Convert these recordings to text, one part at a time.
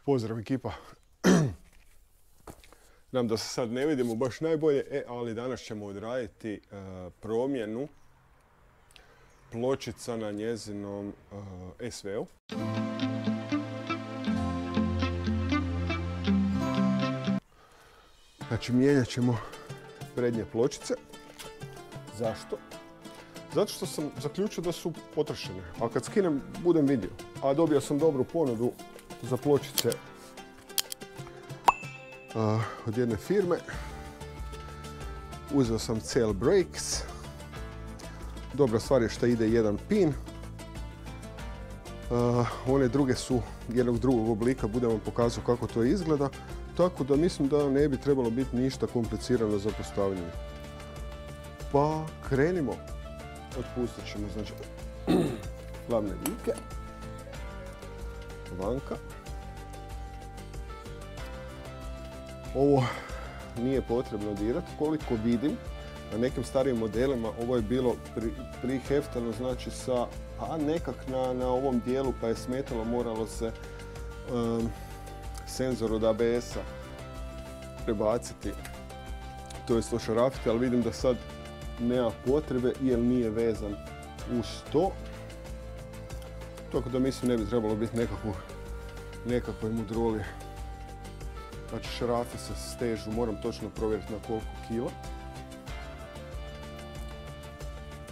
Pozdrav ekipa. Znam da se sad ne vidimo baš najbolje, ali danas ćemo odraditi promjenu pločica na njezinom SV-u. Znači mijenjat ćemo prednje pločice. Zašto? Zato što sam zaključio da su potrošene, a kad skinem budem vidio. A dobio sam dobru ponudu za pločice od jedne firme. Uzeo sam CL Brakes. Dobra stvar je što ide jedan pin. One druge su jednog drugog oblika, budem vam pokazao kako to izgleda. Tako da mislim da ne bi trebalo biti ništa komplicirano za postavljanje. Pa krenimo. Otpustit ćemo znači glavne vijke. Vanka. Ovo nije potrebno dirati. Koliko vidim, na nekim starijim modelima ovo je bilo priheftano, znači sa, nekak na ovom dijelu pa je smetalo, moralo se senzor od ABS-a prebaciti, to je ošarafiti, ali vidim da sad nema potrebe jer nije vezan uz to. Tako da mislim ne bi trebalo biti nekakve mudrolije. Znači šarafe se stežu, moram točno provjeriti na koliko kila.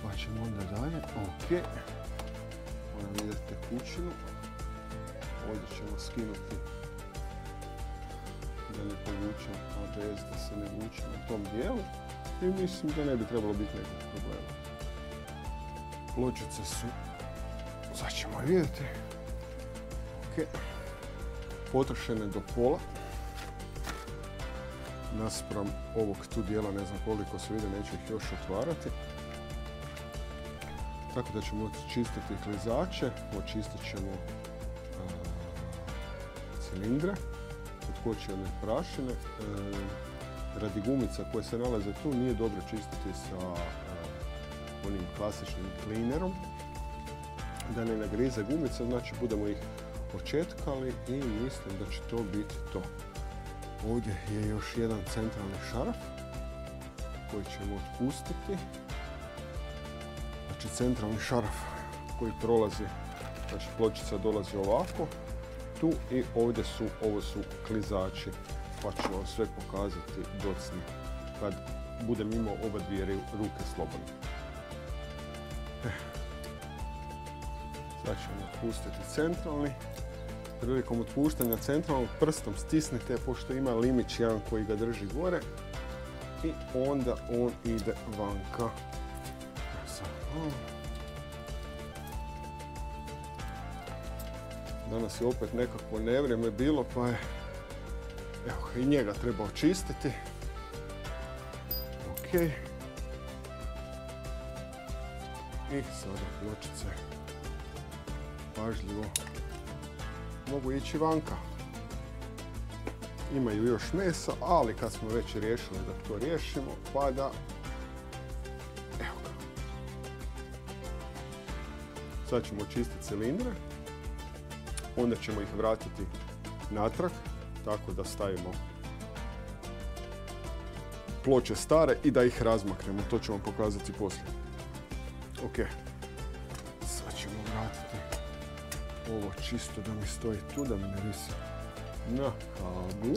Pa ćemo onda dalje, ok. Moram vidjeti tekućinu. Ovdje ćemo skinuti da ne povučem ABS, da se ne vuče na tom dijelu. I mislim da ne bi trebalo biti nekog problema. Pločice su, sad ćemo vidjeti, ok, potrošene do pola. Naspram ovog tu dijela, ne znam koliko se vidi, neću ih još otvarati. Tako da ćemo očistiti klizače, očistit ćemo cilindre, otkočene prašine. Radi gumica koje se nalaze tu nije dobro čistiti sa onim klasičnim cleanerom, da ne nagrize gumice, znači budemo ih očetkali i mislim da će to biti to. Ovdje je još jedan centralni šaraf koji ćemo otpustiti. Znači centralni šaraf koji prolazi, znači pločica dolazi ovako tu i ovdje su, ovo su klizači, pa ću vam sve pokazati docnije kad budem imao oba dvije ruke slobodne. Sad ćemo otpustiti centralni. Prilikom otpuštanja centralnog prstom stisnite pošto ima limić jedan koji ga drži gore i onda on ide vanka. Danas je opet nekakvo nevrijeme bilo pa je i njega treba očistiti. Ok. I sada pločice pažljivo mogu ići vanka. Imaju još mesa, ali kad smo već riješili da to riješimo, pa da... Evo ga. Sad ćemo očistiti cilindre. Onda ćemo ih vratiti natrag, tako da stavimo ploče stare i da ih razmaknemo. To ću vam pokazati poslije. Ok. Sad ćemo vratiti ovo čisto da mi stoji tu, da mi ne visi na kablu.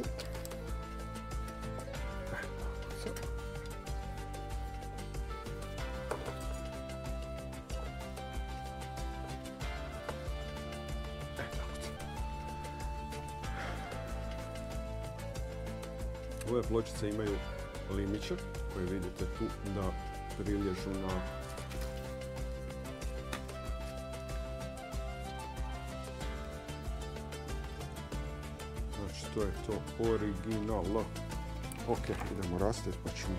Ove pločice imaju limičar koji vidite tu da prilježu na to je to originalno. Ok, idemo rastaviti pa ćemo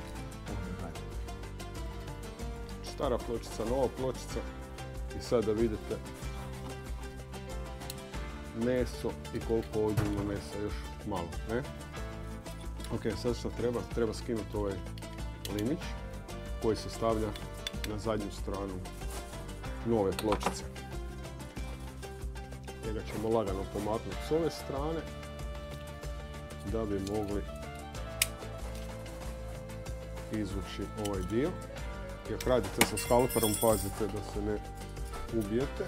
dalje. Stara pločica, nova pločica i sad da vidite meso i koliko ovdje ima mesa, još malo, ne? Ok, sad što treba? Treba skinuti ovaj limić koji se stavlja na zadnju stranu nove pločice. Njega ćemo lagano pomaknuti s ove strane da bi mogli izvući ovaj dio. I ako radite sa skalperom, pazite da se ne ubijete,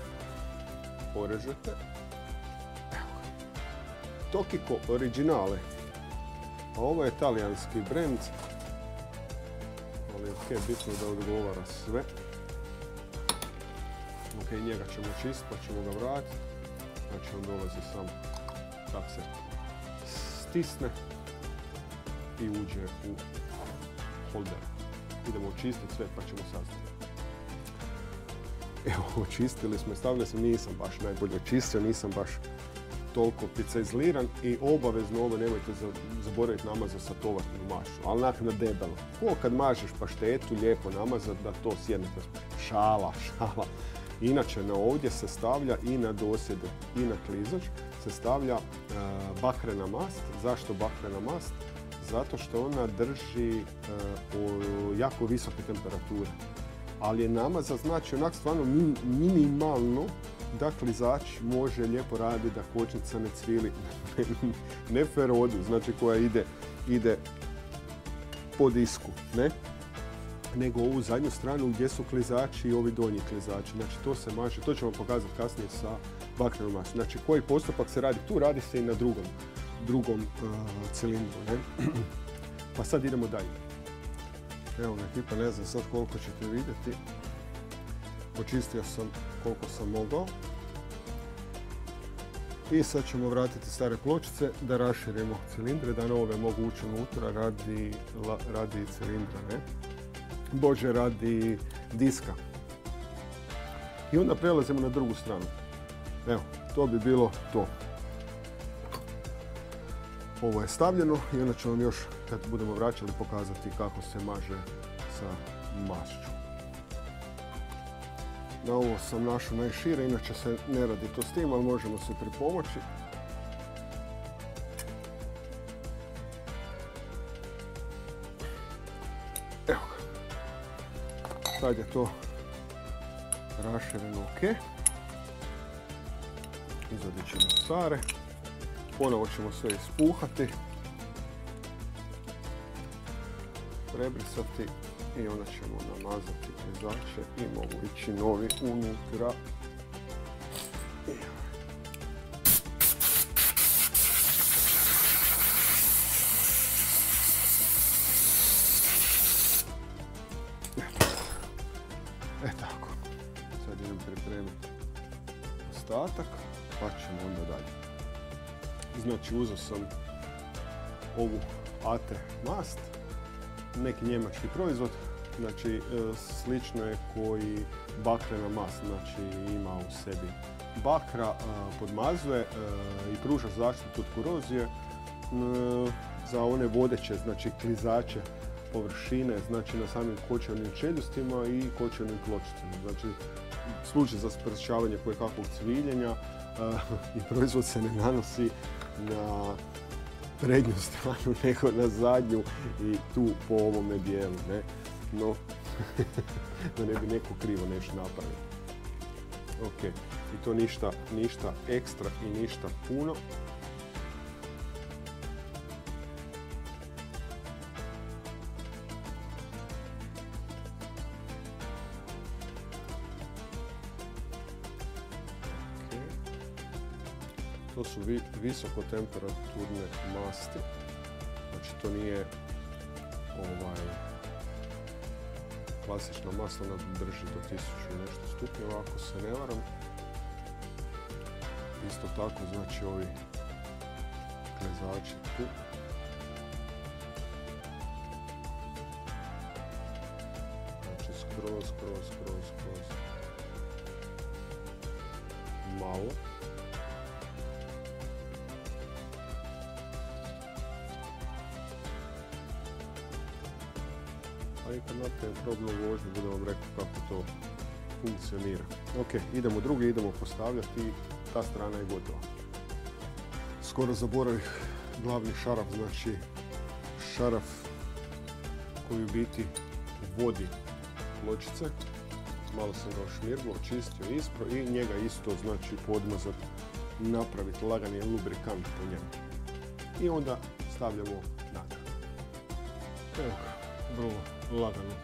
porežete. Tokiko Originale, a ovo je talijanski brand, ali ok, bitno da odgovara sve. Ok, njega ćemo čistiti pa ćemo ga vratiti. Znači on dolazi sam tak se stisne i uđe u holder. Idemo očistiti sve pa ćemo sastaviti. Evo, očistili smo i stavili smo, nisam baš najbolje očistio, nisam baš toliko picezliran i obavezno ovo nemojte zaboraviti namazati sa tovatnu mašu, ali onak na debelo. Ko kad mažeš paštetu, lijepo namazati da to sjednete. Šala. Inače, na ovdje se stavlja i na dosjede i na klizač se stavlja bakrena mast. Zašto bakrena mast? Zato što ona drži jako visoke temperature. Ali je namazat, znači onak stvarno minimalno da klizač može lijepo raditi, da kočnica ne cvili, ne ferodu, znači koja ide po disku, ne? Nego ovu zadnju stranu gdje su klizači i ovi donji klizači. Znači to se maže, to ćemo pokazati kasnije sa bakrenom masom. Znači koji postupak se radi? Tu radi se i na drugom cilindru, ne? Pa sad idemo dalje. Evo ga ekipa, ne znam sad koliko ćete vidjeti. Počistio sam koliko sam mogao. I sad ćemo vratiti stare pločice da raširimo cilindre, da nove mogu ući unutra radi cilindra, ne? Bože, radi diska. I onda prelazimo na drugu stranu. Evo, to bi bilo to. Ovo je stavljeno i onda ću vam još, kad budemo vraćali, pokazati kako se maže sa mašću. Na ovo sam našao najšire, inače se ne radi to s tim, ali možemo se pripomoći. Evo ga. Sad je to rašireno ok. Izvadit ćemo stare. Ponovo ćemo sve ispuhati. Prebrisati. I onda ćemo namazati klizače i mogu ići novi unutra. Tako. Sad idem pripremiti ostatak, pa ćemo onda dalje. Znači uzeo sam ovu Ate mast, neki njemački proizvod, znači slično je koji bakrena mast, znači ima u sebi bakra, podmazuje i pruža zaštitu od korozije za one vodeće, znači klizače površine, znači na samim kočionim čeljustima i kočionim pločicama. Znači služi za sprečavanje kojekakvog cviljenja i proizvod se ne nanosi na prednju stranu nego na zadnju i tu po ovome dijelu, ne? No, da ne bi neko krivo nešto napravio. Ok, i to ništa ekstra i ništa puno. To su visokotemperaturne masti, znači to nije klasična mast, ona drži do 1000 nešto stupnjeva ako se ne varam. Isto tako, znači ovi klezači tu. Znači skroz malo. A i kad napravim probnu vožnju, budem vam rekao kako to funkcionira. Ok, idemo drugi, idemo postavljati i ta strana je gotova. Skoro zaboravih glavni šaraf, znači šaraf koji u biti vodi pločice. Malo sam ga ošmirglo, očistio ispro i njega isto znači podmazat napraviti lagani lubrikant po njemu. I onda stavljamo natrag. Evo ga, vrlo lagano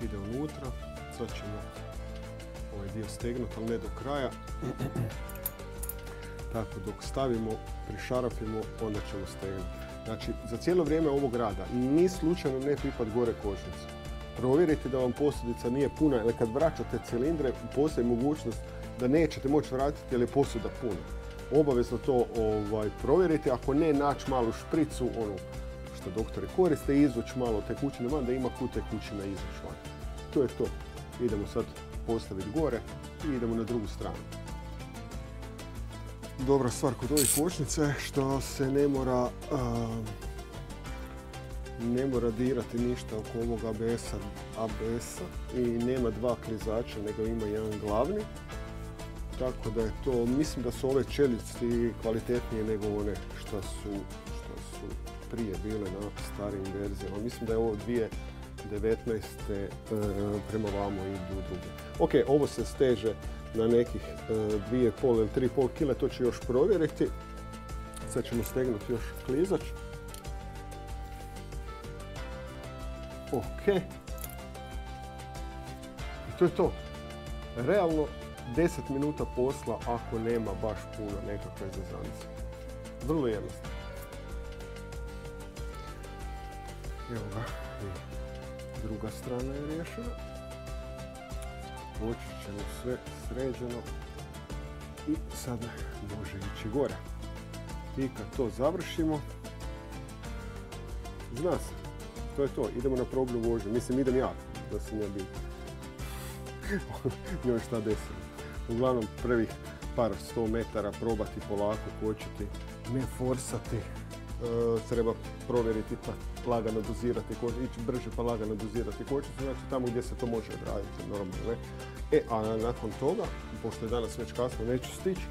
ide unutra. Sad ćemo ovaj dio stegnuti, ali ne do kraja. Tako, dok stavimo, prišarafimo, onda ćemo stegnuti. Znači, za cijelo vrijeme ovog rada ni slučajno ne pipat gore kočnicu. Provjerite da vam posudica nije puna, jer kad vraćate cilindre, postoji mogućnost da nećete moći vratiti jer je posuda puna. Obavezno to provjerite, ako ne, naći malu špricu, ono što doktori koriste, i izvući malo tekućine van, da ima kud tekućina izvući van. To je to. Idemo sad postaviti gore i idemo na drugu stranu. Dobra stvar kod ovih kočnica je što se ne mora dirati ništa oko ovog ABS-a i nema dva klizača, nego ima jedan glavni. Tako da je to, mislim da su ove čelici kvalitetnije nego one što su prije bile na starijim verzijama. Mislim da je ovo 2019. Prema vamo idu druge. Ok, ovo se steže na nekih 2,5 ili 3,5 kg, to ću još provjeriti. Sad ćemo stegnuti još klizač. Ok. I to je to. Realno 10 minuta posla ako nema baš puno nekakve zezance. Vrlo jednostavno. Evo ga. Druga strana je riješena. Počet ćemo sve sređeno i sada može ići gore. I kad to završimo, zna se, to je to, idemo na probnu vožnju. Mislim, idem ja, da se ne bi još šta desilo. Uglavnom, prvih par 100 metara probati polako kočiti, ne forsati. Treba provjeriti pa lagano dozirati kočnicu, ići brže pa lagano dozirati kočnicu, znači tamo gdje se to može odraditi normalno. A nakon toga, pošto je danas već kasno, neću stići,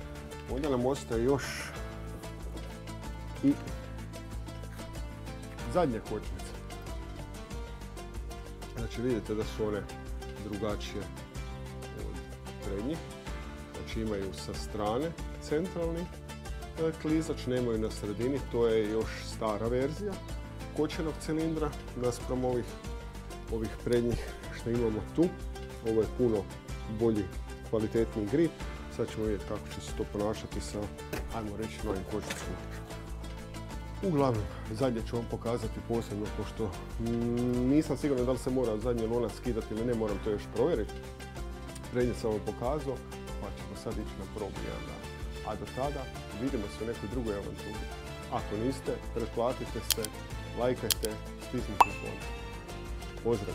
onda nam ostaje još i zadnja kočnica. Znači vidite da su one drugačije od prednjih. Znači imaju sa strane centralni klizač, nemaju na sredini, to je još stara verzija kočenog cilindra naspram ovih prednjih što imamo tu. Ovo je puno bolji, kvalitetniji grip. Sad ćemo vidjeti kako će se to ponašati sa, ajmo reći, novim kočnicama. Uglavnom, zadnje ću vam pokazati posebno, pošto nisam siguran da li se mora zadnji lonac skidati ili ne, moram to još provjeriti. Prednje sam vam pokazao, pa ćemo sad ići na probu jedan dan. A do tada vidimo se u nekoj drugoj avanturi. Ako niste, pretplatite se, lajkajte, stisnite zvon. Pozdrav!